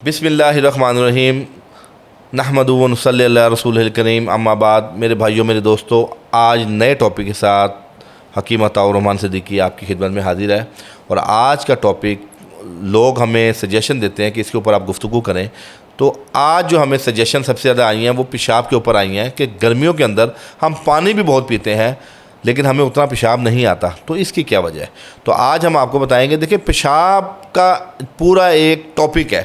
بسم اللہ الرحمن الرحیم نحمد و نصلی علی رسول الکریم اما بعد میرے بھائیوں میرے دوستوں، آج نئے ٹاپک کے ساتھ حکیم عطاء الرحمن صدیقی آپ کی خدمت میں حاضر ہے۔ اور آج کا ٹاپک لوگ ہمیں سجیشن دیتے ہیں کہ اس کے اوپر آپ گفتگو کریں، تو آج جو ہمیں سجیشن سب سے زیادہ آئی ہیں وہ پیشاب کے اوپر آئی ہیں کہ گرمیوں کے اندر ہم پانی بھی بہت پیتے ہیں لیکن ہمیں اتنا پیشاب نہیں آتا، تو اس کی کیا وجہ ہے؟ تو آج ہم آپ کو بتائیں گے۔ دیکھیں، پیشاب کا پورا ایک ٹاپک ہے،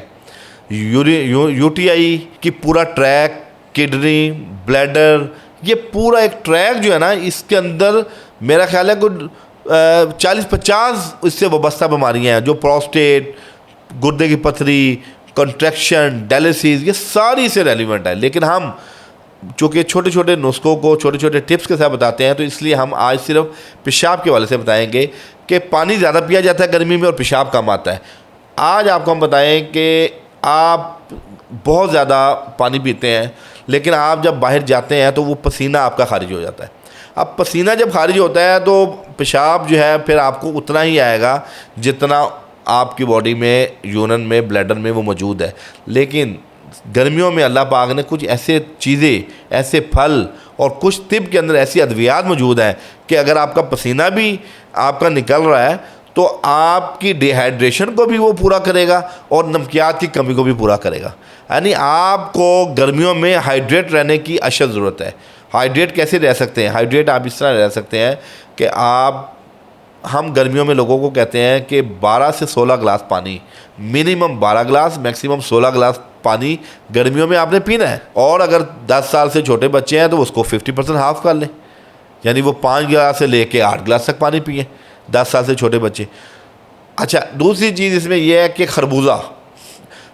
یو ٹی آئی کی پورا ٹریک، کڈنی، بلیڈر، یہ پورا ایک ٹریک جو ہے نا، اس کے اندر میرا خیال ہے کوئی 40-50 اس سے وابستہ بیماریاں ہیں، جو پروسٹیٹ، گردے کی پتھری، کنٹریکشن، ڈائلسس، یہ ساری سے ریلیونٹ ہے۔ لیکن ہم چونکہ چھوٹے چھوٹے نسخوں کو چھوٹے چھوٹے ٹپس کے ساتھ بتاتے ہیں، تو اس لیے ہم آج صرف پیشاب کے حوالے سے بتائیں گے کہ پانی زیادہ پیا جاتا ہے گرمی میں اور پیشاب کم آتا ہے۔ آج آپ کو ہم بتائیں کہ آپ بہت زیادہ پانی پیتے ہیں لیکن آپ جب باہر جاتے ہیں تو وہ پسینہ آپ کا خارج ہو جاتا ہے۔ اب پسینہ جب خارج ہوتا ہے تو پیشاب جو ہے پھر آپ کو اتنا ہی آئے گا جتنا آپ کی باڈی میں، یونن میں، بلیڈر میں وہ موجود ہے۔ لیکن گرمیوں میں اللہ پاک نے کچھ ایسے چیزیں، ایسے پھل اور کچھ طب کے اندر ایسی ادویات موجود ہیں کہ اگر آپ کا پسینہ بھی آپ کا نکل رہا ہے تو آپ کی ڈی ہائیڈریشن کو بھی وہ پورا کرے گا اور نمکیات کی کمی کو بھی پورا کرے گا۔ یعنی آپ کو گرمیوں میں ہائیڈریٹ رہنے کی اشد ضرورت ہے۔ ہائیڈریٹ کیسے رہ سکتے ہیں؟ ہائیڈریٹ آپ اس طرح رہ سکتے ہیں کہ ہم گرمیوں میں لوگوں کو کہتے ہیں کہ 12 سے 16 گلاس پانی، منیمم 12 گلاس، میکسیمم 16 گلاس پانی گرمیوں میں آپ نے پینا ہے۔ اور اگر 10 سال سے چھوٹے بچے ہیں تو اس کو 50% ہاف کر لیں، یعنی وہ 5 گلاس سے لے کے 8 گلاس تک پانی پئیں 10 سال سے چھوٹے بچے۔ اچھا، دوسری چیز اس میں یہ ہے کہ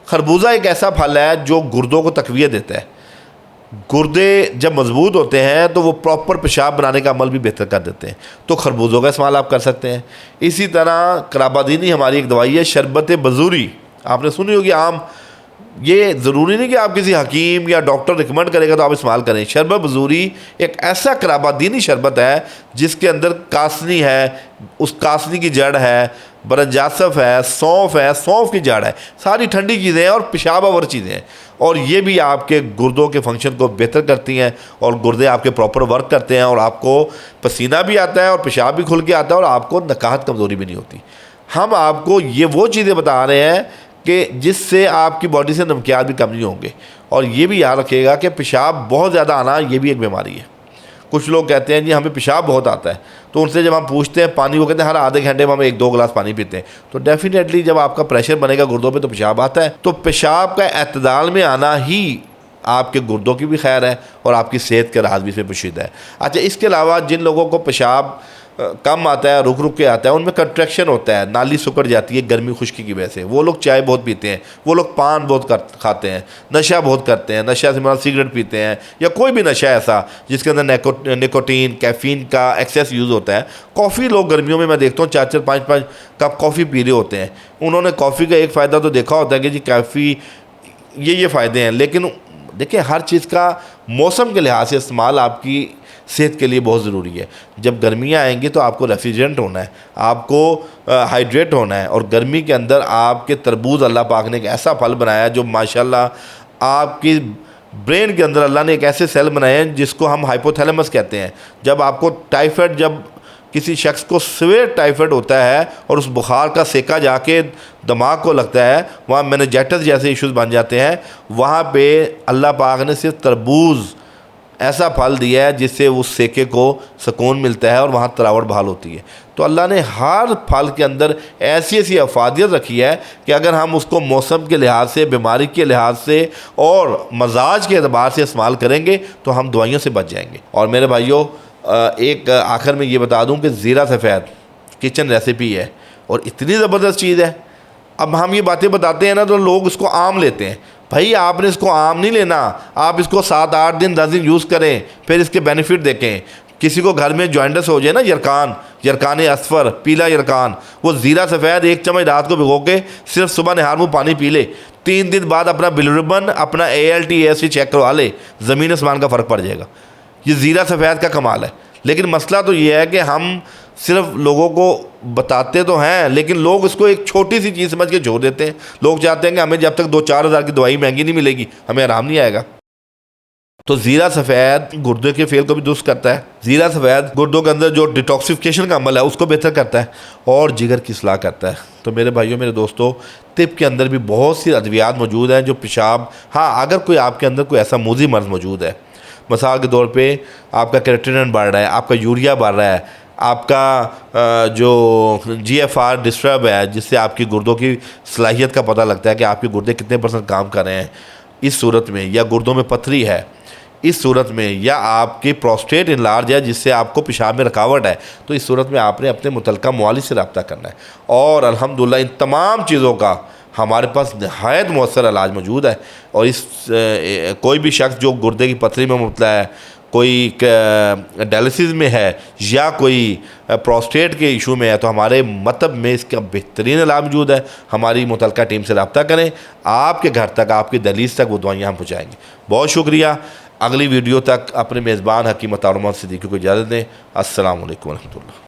خربوزہ ایک ایسا پھل ہے جو گردوں کو تقویت دیتا ہے۔ گردے جب مضبوط ہوتے ہیں تو وہ پراپر پیشاب بنانے کا عمل بھی بہتر کر دیتے ہیں، تو خربوزوں کا استعمال آپ کر سکتے ہیں۔ اسی طرح کرابادینی ہماری ایک دوائی ہے، شربت بزوری، آپ نے سنی ہوگی عام۔ یہ ضروری نہیں کہ آپ کسی حکیم یا ڈاکٹر ریکمنڈ کرے گا تو آپ استعمال کریں۔ شربت بزوری ایک ایسا کرابادینی شربت ہے جس کے اندر کاسنی ہے، اس کاسنی کی جڑ ہے، برنجاسف ہے، سونف کی جڑ ہے، ساری ٹھنڈی چیزیں ہیں اور پیشاب آور چیزیں ہیں، اور یہ بھی آپ کے گردوں کے فنکشن کو بہتر کرتی ہیں اور گردے آپ کے پراپر ورک کرتے ہیں اور آپ کو پسینہ بھی آتا ہے اور پیشاب بھی کھل کے آتا ہے اور آپ کو نکاحت کمزوری بھی نہیں ہوتی۔ ہم آپ کو یہ وہ چیزیں بتا رہے ہیں کہ جس سے آپ کی باڈی سے نمکیات بھی کم نہیں ہوں گے۔ اور یہ بھی یاد رکھیے گا کہ پیشاب بہت زیادہ آنا یہ بھی ایک بیماری ہے۔ کچھ لوگ کہتے ہیں جی ہمیں پیشاب بہت آتا ہے، تو ان سے جب ہم پوچھتے ہیں پانی، وہ کہتے ہیں ہر آدھے گھنٹے میں ہم 1-2 گلاس پانی پیتے ہیں۔ تو ڈیفینیٹلی جب آپ کا پریشر بنے گا گردوں پہ تو پیشاب آتا ہے، تو پیشاب کا اعتدال میں آنا ہی آپ کے گردوں کی بھی خیر ہے اور آپ کی صحت کے راز بھی اس میں پوشیدہ ہے۔ اچھا، اس کے علاوہ جن لوگوں کو پیشاب کم آتا ہے، رک کے آتا ہے، ان میں کنٹریکشن ہوتا ہے، نالی سکڑ جاتی ہے گرمی خشکی کی وجہ سے، وہ لوگ چائے بہت پیتے ہیں، وہ لوگ پان بہت کھاتے ہیں، نشہ بہت کرتے ہیں، نشہ سے مراد سگریٹ پیتے ہیں یا کوئی بھی نشہ ایسا جس کے اندر نکوٹین، کیفین کا ایکسیس یوز ہوتا ہے۔ کافی لوگ گرمیوں میں دیکھتا ہوں 4-4 5-5 کپ کافی پی رہے ہوتے ہیں۔ انہوں نے کافی کا ایک فائدہ تو دیکھا ہوتا ہے کہ جی کافی یہ فائدے ہیں، لیکن دیکھیں ہر چیز کا موسم کے لحاظ سے استعمال آپ کی صحت کے لیے بہت ضروری ہے۔ جب گرمیاں آئیں گی تو آپ کو ریفریجرنٹ ہونا ہے، آپ کو ہائیڈریٹ ہونا ہے، اور گرمی کے اندر آپ کے تربوز اللہ پاک نے ایک ایسا پھل بنایا ہے جو ماشاءاللہ آپ کی برین کے اندر اللہ نے ایک ایسے سیل بنائے ہیں جس کو ہم ہائپوتھیلمس کہتے ہیں۔ جب آپ کو ٹائیفائڈ، جب کسی شخص کو سویئر ٹائیفائڈ ہوتا ہے اور اس بخار کا سیکہ جا کے دماغ کو لگتا ہے، وہاں میننجائٹس جیسے ایشوز بن جاتے ہیں، وہاں پہ اللہ پاک نے صرف تربوز ایسا پھل دیا ہے جس سے اس سیکے کو سکون ملتا ہے اور وہاں تراوٹ بحال ہوتی ہے۔ تو اللہ نے ہر پھل کے اندر ایسی افادیت رکھی ہے کہ اگر ہم اس کو موسم کے لحاظ سے، بیماری کے لحاظ سے اور مزاج کے اعتبار سے استعمال کریں گے تو ہم دوائیوں سے بچ جائیں گے۔ اور میرے بھائیوں، ایک آخر میں یہ بتا دوں کہ زیرہ سفید کچن ریسیپی ہے اور اتنی زبردست چیز ہے۔ اب ہم یہ باتیں بتاتے ہیں نا تو لوگ اس کو عام لیتے ہیں۔ بھائی آپ نے اس کو عام نہیں لینا، آپ اس کو 7-8 دن 10 دن یوز کریں، پھر اس کے بینیفٹ دیکھیں۔ کسی کو گھر میں جوائنٹس ہو جائے نا، یرکان اصفر، پیلا یرکان، وہ زیرہ سفید 1 چمچ رات کو بھگو کے صرف صبح نہار منہ پانی پی لے، 3 دن بعد اپنا بلیروبن، اپنا ALT AST چیک کروا لے، زمین آسمان کا فرق پڑ جائے گا۔ یہ زیرہ سفید کا کمال ہے۔ لیکن مسئلہ تو یہ ہے کہ ہم صرف لوگوں کو بتاتے تو ہیں لیکن لوگ اس کو ایک چھوٹی سی چیز سمجھ کے چھوڑ دیتے ہیں. لوگ چاہتے ہیں کہ ہمیں جب تک 2-4 ہزار کی دوائی مہنگی نہیں ملے گی ہمیں آرام نہیں آئے گا. تو زیرہ سفید گردے کے فیل کو بھی درست کرتا ہے. زیرہ سفید گردوں کے اندر جو ڈیٹاکسیفیکیشن کا عمل ہے اس کو بہتر کرتا ہے اور جگر کی اصلاح کرتا ہے. تو میرے بھائیوں میرے دوستوں، طب کے اندر بھی بہت سی ادویات موجود ہیں جو پیشاب، ہاں اگر کوئی آپ کے اندر کوئی ایسا موذی مرض موجود ہے، مثال کے طور پہ آپ کا کریٹینن بڑھ رہا ہے، آپ کا یوریا بڑھ رہا ہے، آپ کا جو GFR ڈسٹرب ہے جس سے آپ کی گردوں کی صلاحیت کا پتہ لگتا ہے کہ آپ کے گردے کتنے % کام کر رہے ہیں، اس صورت میں، یا گردوں میں پتھری ہے اس صورت میں، یا آپ کی پروسٹیٹ انلارج ہے جس سے آپ کو پیشاب میں رکاوٹ ہے، تو اس صورت میں آپ نے اپنے متعلقہ معالج سے رابطہ کرنا ہے. اور الحمدللہ ان تمام چیزوں کا ہمارے پاس نہایت مؤثر علاج موجود ہے. اور کوئی بھی شخص جو گردے کی پتھری میں مبتلا ہے، کوئی ڈائلسس میں ہے، یا کوئی پروسٹیٹ کے ایشو میں ہے، تو ہمارے مطب میں اس کا بہترین علاج موجود ہے. ہماری متعلقہ ٹیم سے رابطہ کریں، آپ کے گھر تک، آپ کی دہلیز تک وہ دوائیاں ہم پہنچائیں گے. بہت شکریہ. اگلی ویڈیو تک اپنے میزبان حکیم عطا الرحمن صدیقی کو اجازت دیں. السلام علیکم ورحمۃ اللہ.